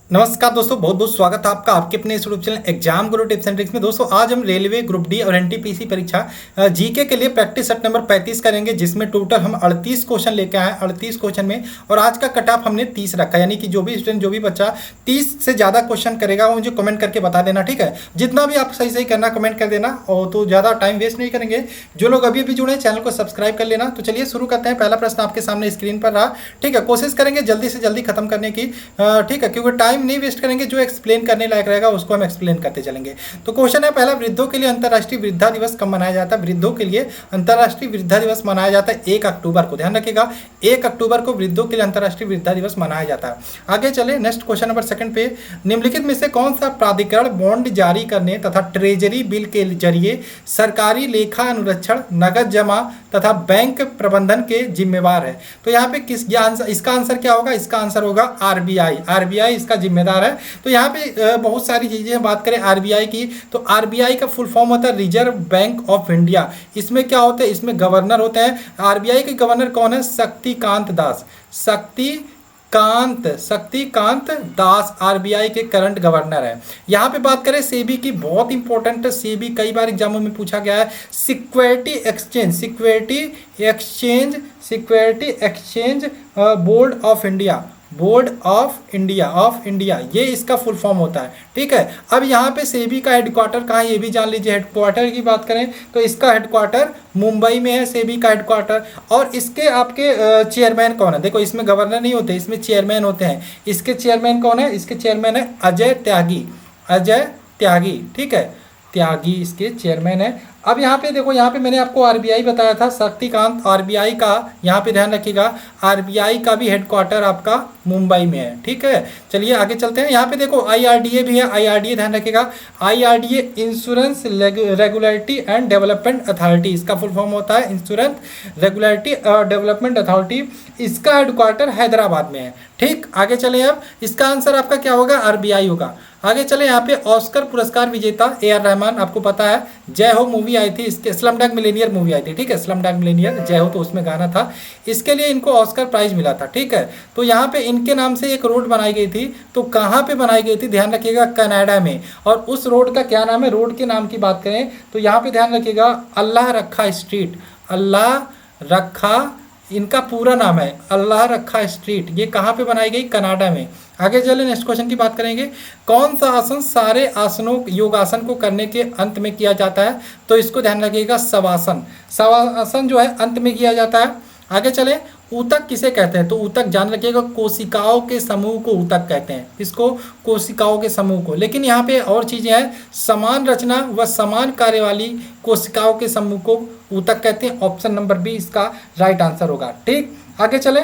नमस्कार दोस्तों, बहुत बहुत स्वागत है आपका आपके अपने YouTube channel exam Guru tips and tricks में। दोस्तों आज हम रेलवे ग्रुप डी और एनटीपीसी परीक्षा जीके के लिए प्रैक्टिस सेट नंबर 35 करेंगे, जिसमें टोटल हम 38 क्वेश्चन लेके आए हैं। 38 क्वेश्चन में और आज का कट ऑफ हमने 30 रखा, यानी कि जो भी स्टूडेंट जो भी बच्चा 30 से ज़्यादा क्वेश्चन करेगा वो मुझे कमेंट करके बता देना, ठीक है। जितना भी आप सही सही करना कमेंट कर देना, और तो ज़्यादा टाइम वेस्ट नहीं करेंगे। जो लोग अभी अभी जुड़े हैं चैनल को सब्सक्राइब कर लेना। तो चलिए शुरू करते हैं। पहला प्रश्न आपके सामने स्क्रीन पर रहा, ठीक है। कोशिश करेंगे जल्दी से जल्दी खत्म करने की, ठीक है, क्योंकि टाइम नहीं वेस्ट करेंगे। जो एक्सप्लेन करने लायक रहेगा उसको हम एक्सप्लेन करते चलेंगे। तो क्वेश्चन है पहला, वृद्धों के लिए अंतर्राष्ट्रीय वृद्धा दिवस कब मनाया जाता है? वृद्धों के लिए अंतर्राष्ट्रीय वृद्धा दिवस मनाया जाता है 1 अक्टूबर को। ध्यान रखिएगा, 1 अक्टूबर को वृद्धों के लिए अंतर्राष्ट्रीय वृद्धा दिवस मनाया जाता है। आगे चले नेक्स्ट क्वेश्चन नंबर सेकंड पे, निम्नलिखित में से कौन सा प्राधिकरण बॉन्ड जारी करने तथा ट्रेजरी बिल के जरिए सरकारी लेखा अनुरक्षण, नगद जमा तथा बैंक प्रबंधन के जिम्मेवार है? तो यहाँ पे इसका आंसर क्या होगा? इसका आंसर होगा आरबीआई। आरबीआई इसका जिम्मेदार है। तो यहाँ पे बहुत सारी चीजें बात करें आरबीआई की, तो आरबीआई का फुल फॉर्म होता है रिजर्व बैंक ऑफ इंडिया। इसमें क्या होता है? इसमें गवर्नर होते हैं। आरबीआई के गवर्नर कौन है? शक्तिकांत दास। शक्तिकांत दास आरबीआई के करंट गवर्नर है। यहाँ पे बात करें सेबी की, बहुत इंपॉर्टेंट है सेबी, कई बार एग्जामों में पूछा गया है। Security exchange board of India ये इसका फुल फॉर्म होता है, ठीक है। अब यहाँ पे सेबी का हेडक्वार्टर कहाँ है ये भी जान लीजिए। हेडक्वार्टर की बात करें तो इसका हेडक्वार्टर मुंबई में है, सेबी का हेडक्वार्टर। और इसके आपके चेयरमैन कौन है? देखो इसमें गवर्नर नहीं होते, इसमें चेयरमैन होते हैं। इसके चेयरमैन कौन है? इसके चेयरमैन है अजय त्यागी, ठीक है। त्यागी इसके चेयरमैन है। अब यहाँ पे देखो, यहाँ पे मैंने आपको आरबीआई बताया था, शक्तिकांत। आरबीआई का यहाँ पे ध्यान रखिएगा, आरबीआई का भी हेडक्वार्टर आपका मुंबई में है, ठीक है। चलिए आगे चलते हैं। यहाँ पे देखो आईआरडीए भी है। आईआरडीए ध्यान रखिएगा, IRDA insurance regulatory and development authority, इसका फुल फॉर्म होता है इंश्योरेंस रेगुलेटरी डेवलपमेंट अथॉरिटी। इसका हेडक्वार्टर हैदराबाद में है, ठीक। आगे चले, अब इसका आंसर आपका क्या होगा? आरबीआई होगा। आगे चले, यहाँ पे ऑस्कर पुरस्कार विजेता ए आर रहमान, आपको पता है जय हो मूवी आई थी, इसके स्लमडॉग मिलेनियर मूवी आई थी, ठीक है। स्लमडॉग मिलेनियर, जय हो तो उसमें गाना था, इसके लिए इनको ऑस्कर प्राइज मिला था, ठीक है। तो यहाँ पे इनके नाम से एक रोड बनाई गई थी। तो कहाँ पे बनाई गई थी? ध्यान रखिएगा, कनाडा में। और उस रोड का क्या नाम है? रोड के नाम की बात करें तो यहाँ पे ध्यान रखिएगा, अल्लाह रखा स्ट्रीट। अल्लाह रखा इनका पूरा नाम है, अल्लाह रखा स्ट्रीट। ये कहाँ पे बनाई गई? कनाडा में। आगे चले नेक्स्ट क्वेश्चन की बात करेंगे। कौन सा आसन सारे आसनों योगासन को करने के अंत में किया जाता है? तो इसको ध्यान रखिएगा, शवासन। शवासन जो है अंत में किया जाता है। आगे चले, ऊतक किसे कहते हैं? तो ऊतक जान रखिएगा, कोशिकाओं के समूह को ऊतक कहते हैं। इसको कोशिकाओं के समूह को। लेकिन यहाँ पे और चीजें हैं, समान रचना व समान कार्य वाली कोशिकाओं के समूह को ऊतक कहते हैं। ऑप्शन नंबर बी इसका राइट आंसर होगा, ठीक। आगे चले,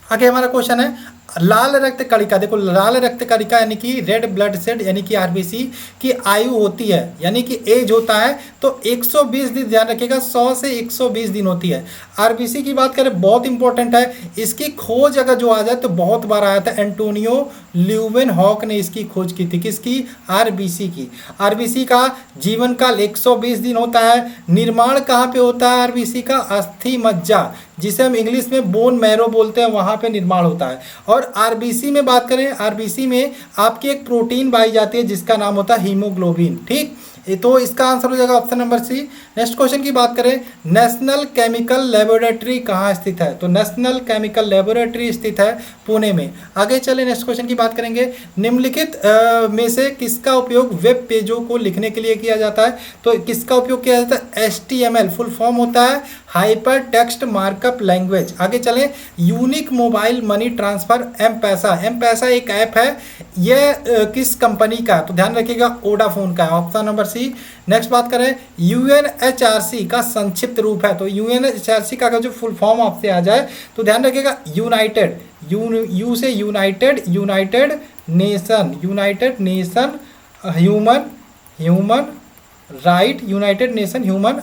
आगे हमारा क्वेश्चन है लाल रक्त कणिका। देखो लाल रक्त कणिका यानी कि रेड ब्लड सेल यानी कि आरबीसी की आयु होती है, यानी कि एज होता है तो 120 दिन। ध्यान रखिएगा, 100 से 120 दिन होती है। आरबीसी की बात करें, बहुत इंपॉर्टेंट है। इसकी खोज अगर जो आ जाए तो बहुत बार आया था, एंटोनियो ल्यूवेनहॉक ने इसकी खोज की थी। किसकी? आरबीसी की। आरबीसी का जीवन काल 120 दिन होता है। निर्माण कहाँ पे होता है आरबीसी का? अस्थि मज्जा, जिसे हम इंग्लिश में बोन मैरो बोलते हैं, वहाँ पे निर्माण होता है। और आरबीसी में बात करें, आरबीसी में आपकी एक प्रोटीन पाई जाती है जिसका नाम होता है हीमोग्लोबिन, ठीक। तो इसका आंसर हो जाएगा option number C. Next question की बात करें, नेशनल केमिकल लेबोरेटरी कहाँ स्थित है? तो नेशनल केमिकल लेबोरेटरी स्थित है पुणे में। आगे चले नेक्स्ट क्वेश्चन की बात करेंगे, निम्नलिखित में से किसका उपयोग वेब पेजों को लिखने के लिए किया जाता है? तो किसका उपयोग किया जाता है? HTML फुल फॉर्म होता है हाइपर टेक्स्ट मार्कअप लैंग्वेज। आगे चलें, unique mobile money transfer M Pesa एक ऐप है। यह किस कंपनी का है? तो ध्यान रखिएगा, वोडाफोन का है। Option number C. नेक्स्ट बात करें, यूएनएचआरसी का संक्षिप्त रूप है। तो यूएनएचआरसी का अगर जो फुल फॉर्म आपसे आ जाए तो ध्यान रखिएगा, यूनाइटेड से United nation human right, United nation human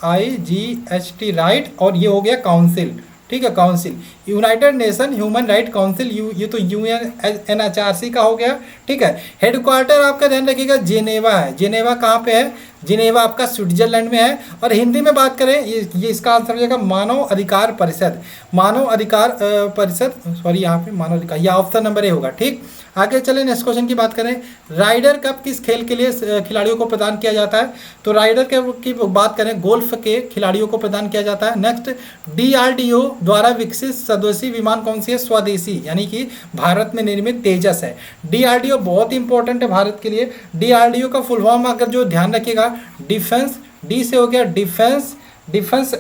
RIGHT right, और ये हो गया काउंसिल, ठीक है। Council, United nation human right council, ये तो UNHRC का हो गया, ठीक है। हेडक्वार्टर आपका ध्यान रखिएगा जेनेवा है। जेनेवा कहाँ पे है? जिनेवा आपका स्विट्जरलैंड में है। और हिंदी में बात करें, ये इसका आंसर हो जाएगा मानव अधिकार परिषद, मानव अधिकार परिषद, सॉरी यहाँ पे मानव अधिकार, यह ऑप्शन नंबर ए होगा। ठीक, आगे चलें नेक्स्ट क्वेश्चन की बात करें। राइडर कप किस खेल के लिए खिलाड़ियों को प्रदान किया जाता है? तो राइडर कप की बात करें, गोल्फ के खिलाड़ियों को प्रदान किया जाता है। नेक्स्ट, DRDO द्वारा विकसित स्वदेशी विमान कौन सी है? स्वदेशी यानी कि भारत में निर्मित तेजस है। DRDO बहुत इंपॉर्टेंट है भारत के लिए। DRDO का फुल फॉर्म अगर जो ध्यान रखिएगा, डिफेंस, डी से हो गया डिफेंस, डिफेंस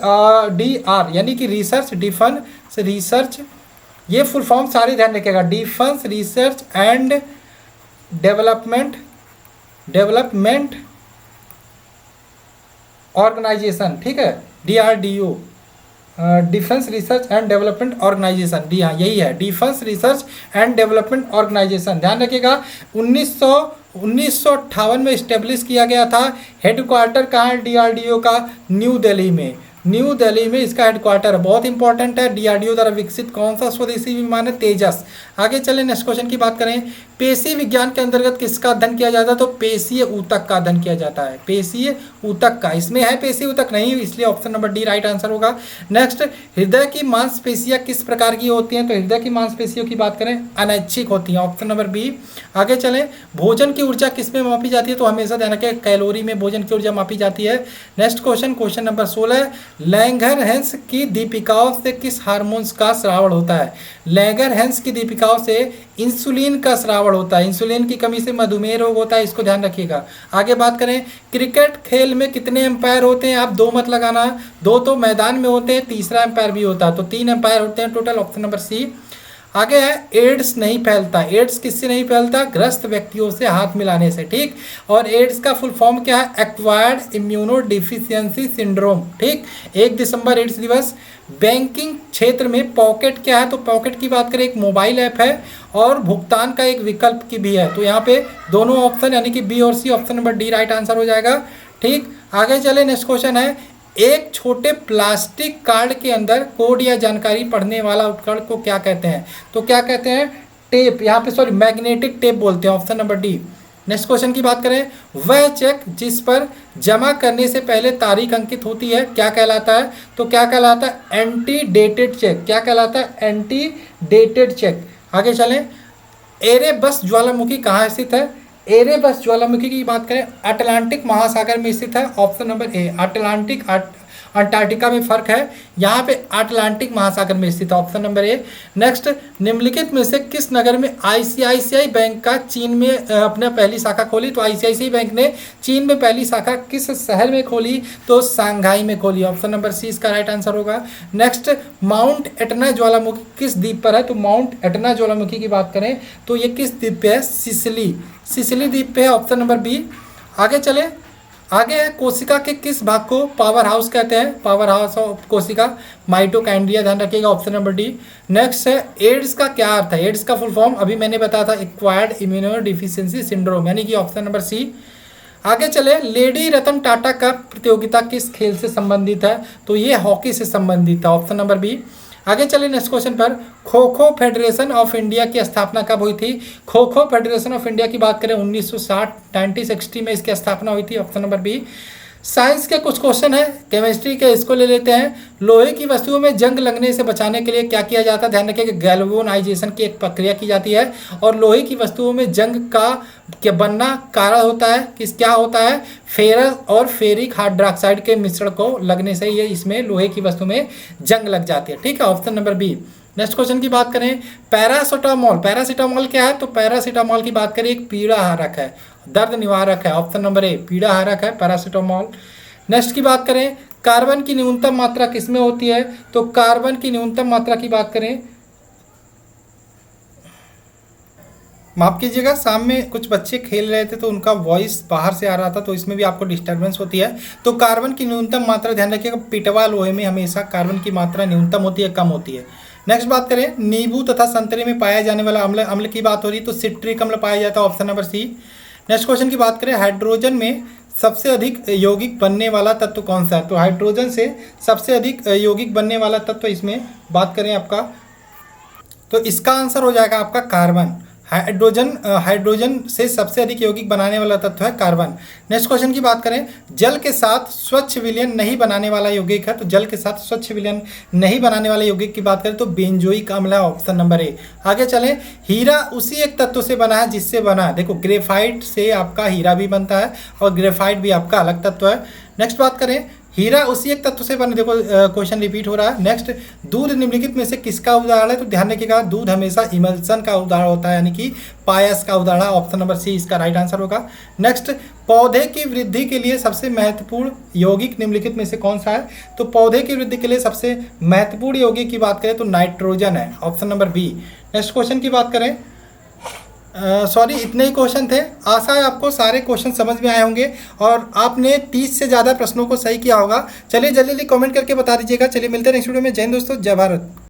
DR यानी कि रिसर्च, डिफेंस रिसर्च, ये फुल फॉर्म सारे ध्यान रखिएगा, defence research and development organisation. ठीक है, DRDO, defence research and development organisation, D हाँ यही है, defence research and development organisation. ध्यान रखिएगा 1958 में इस्टेब्लिश किया गया था। हेडक्वार्टर कहाँ है DRDO का? न्यू दिल्ली में, न्यू दिल्ली में इसका हेडक्वार्टर है। बहुत इंपॉर्टेंट है। DRDO द्वारा विकसित कौन सा स्वदेशी विमान है? तेजस। आगे चलें नेक्स्ट क्वेश्चन की बात करें। पेशीय विज्ञान के अंतर्गत किसका अध्ययन किया जाता है? तो पेशीय ऊतक का अध्ययन किया जाता है, पेशीय ऊतक का। इसमें है पेशीय ऊतक नहीं, इसलिए option number D right answer होगा। नेक्स्ट, हृदय की मांसपेशियां किस प्रकार की होती हैं? तो हृदय की मांसपेशियों की बात करें, अनैच्छिक होती हैं, ऑप्शन नंबर बी। आगे चलें, भोजन की ऊर्जा किसमें मापी जाती है? तो हमेशा ध्यान रखें कैलोरी में भोजन की ऊर्जा मापी जाती है। Next question, question number 16, Langerhans की दीपिकाओं से किस हार्मोन्स का स्रावण होता है? लैंगरहैंस की दीपिकाओं से इंसुलिन का स्रावण होता है। इंसुलिन की कमी से मधुमेह रोग होता है, इसको ध्यान रखिएगा। आगे बात करें, क्रिकेट खेल में कितने एम्पायर होते हैं? आप 2 मत लगाना, 2 तो मैदान में होते हैं, तीसरा एम्पायर भी होता है, तो 3 एम्पायर होते हैं टोटल, ऑप्शन नंबर सी। आगे है, एड्स नहीं फैलता। एड्स किससे नहीं फैलता? ग्रस्त व्यक्तियों से हाथ मिलाने से। ठीक, और एड्स का फुल फॉर्म क्या है? Acquired immuno deficiency syndrome. ठीक, 1 दिसंबर एड्स दिवस। बैंकिंग क्षेत्र में पॉकेट क्या है? तो पॉकेट की बात करें, एक मोबाइल ऐप है और भुगतान का एक विकल्प की भी है। तो यहाँ पे दोनों ऑप्शन यानी कि बी और C, option number D right answer हो जाएगा। ठीक, आगे चले नेक्स्ट क्वेश्चन है, एक छोटे प्लास्टिक कार्ड के अंदर कोड या जानकारी पढ़ने वाला उपकरण को क्या कहते हैं? तो क्या कहते हैं? टेप, यहाँ पे सॉरी मैग्नेटिक टेप बोलते हैं, option number D. Next question की बात करें, वह चेक जिस पर जमा करने से पहले तारीख अंकित होती है क्या कहलाता है? तो क्या कहलाता है? Anti dated cheque. क्या कहलाता है? Anti dated cheque. आगे चलें, एरेबस ज्वालामुखी कहाँ स्थित है? एरेबस ज्वालामुखी की बात करें, अटलांटिक महासागर में स्थित है, option number A. Atlantic Antarctica में फर्क है, यहाँ पे अटलांटिक महासागर में स्थित है, ऑप्शन नंबर ए। नेक्स्ट, निम्नलिखित में से किस नगर में ICICI बैंक का चीन में अपना पहली शाखा खोली? तो ICICI बैंक ने चीन में पहली शाखा किस शहर में खोली? तो शंघाई में खोली, ऑप्शन नंबर सी इसका राइट आंसर होगा। नेक्स्ट, माउंट एटना ज्वालामुखी किस द्वीप पर है? तो माउंट एटना ज्वालामुखी की बात करें तो ये किस द्वीप पे है? सिसिली द्वीप पे है, ऑप्शन नंबर बी। आगे चले, आगे है, कोशिका के किस भाग को पावर हाउस कहते हैं? पावर हाउस ऑफ कोशिका माइटोकॉन्ड्रिया, ध्यान रखिएगा, ऑप्शन नंबर डी। नेक्स्ट है, एड्स का क्या अर्थ है? एड्स का फुल फॉर्म अभी मैंने बताया था, एक्वायर्ड इम्यूनो डिफिशियंसी सिंड्रोम, यानी कि ऑप्शन नंबर सी। आगे चले, लेडी रतन टाटा का प्रतियोगिता किस खेल से संबंधित है? तो ये हॉकी से संबंधित है, ऑप्शन नंबर बी। आगे चलिए नेक्स्ट क्वेश्चन पर, kho kho federation of India की स्थापना कब हुई थी? Kho kho federation of India की बात करें 1960 1960 में इसकी स्थापना हुई थी, ऑप्शन नंबर बी। साइंस के कुछ क्वेश्चन है, केमिस्ट्री के, इसको ले लेते हैं। लोहे की वस्तुओं में जंग लगने से बचाने के लिए क्या किया जाता है? ध्यान रखिए कि गैल्वेनाइजेशन की एक प्रक्रिया की जाती है, और लोहे की वस्तुओं में जंग का क्या बनना कारण होता है? क्या होता है? फेरस और फेरिक हाइड्रोक्साइड के मिश्रण को लगने से ये इसमें लोहे की वस्तु में जंग लग जाती है। ठीक है, option number B. Next question की बात करें, पैरासीटामोल, पैरासीटामोल क्या है? तो पैरासीटामोल की बात करें एक पीड़ाहारक है, दर्द निवारक है, ऑप्शन नंबर ए पीड़ाहारक है पैरासीटामोल। नेक्स्ट की बात करें, कार्बन की न्यूनतम मात्रा किसमें होती है? तो कार्बन की न्यूनतम मात्रा की बात करें, माफ कीजिएगा, सामने कुछ बच्चे खेल रहे थे तो उनका वॉइस बाहर से आ रहा था, तो इसमें भी आपको डिस्टर्बेंस होती है। तो कार्बन की न्यूनतम मात्रा ध्यान रखिएगा, पिटवा लोहे में हमेशा कार्बन की मात्रा न्यूनतम होती है, कम होती है। नेक्स्ट बात करें, नींबू तथा संतरे में पाया जाने वाला अम्ल की बात हो रही है, तो सिट्रिक अम्ल पाया जाता है, option number C. Next question की बात करें, हाइड्रोजन में सबसे अधिक यौगिक बनने वाला तत्व कौन सा है? तो हाइड्रोजन से सबसे अधिक यौगिक बनने वाला तत्व इसमें बात करें आपका, तो इसका आंसर हो जाएगा आपका कार्बन। हाइड्रोजन से सबसे अधिक यौगिक बनाने वाला तत्व है कार्बन। नेक्स्ट क्वेश्चन की बात करें, जल के साथ स्वच्छ विलयन नहीं बनाने वाला यौगिक है, तो जल के साथ स्वच्छ विलयन नहीं बनाने वाले यौगिक की बात करें तो बेंजोइक अम्ल है, ऑप्शन नंबर ए। आगे चलें, हीरा उसी एक तत्व से बना है जिससे बना, देखो ग्रेफाइट से आपका हीरा भी बनता है और ग्रेफाइट भी आपका अलग तत्व है। नेक्स्ट बात करें, हीरा उसी एक तत्व से बने, देखो क्वेश्चन रिपीट हो रहा है। नेक्स्ट, दूध निम्नलिखित में से किसका उदाहरण है, तो ध्यान रखिएगा दूध हमेशा इमल्सन का उदाहरण होता है, यानी कि पायस का उदाहरण, ऑप्शन नंबर सी इसका राइट आंसर होगा। नेक्स्ट, पौधे की वृद्धि के लिए सबसे महत्वपूर्ण यौगिक निम्नलिखित में से कौन सा है, तो पौधे की वृद्धि के लिए सबसे महत्वपूर्ण यौगिक की बात करें तो नाइट्रोजन है, option number B. Next question की बात करें, सॉरी इतने ही क्वेश्चन थे। आशा है आपको सारे क्वेश्चन समझ में आए होंगे और आपने 30 से ज़्यादा प्रश्नों को सही किया होगा। चलिए जल्दी जल्दी कमेंट करके बता दीजिएगा। चलिए मिलते हैं नेक्स्ट वीडियो में। जय हिंद दोस्तों, जय भारत।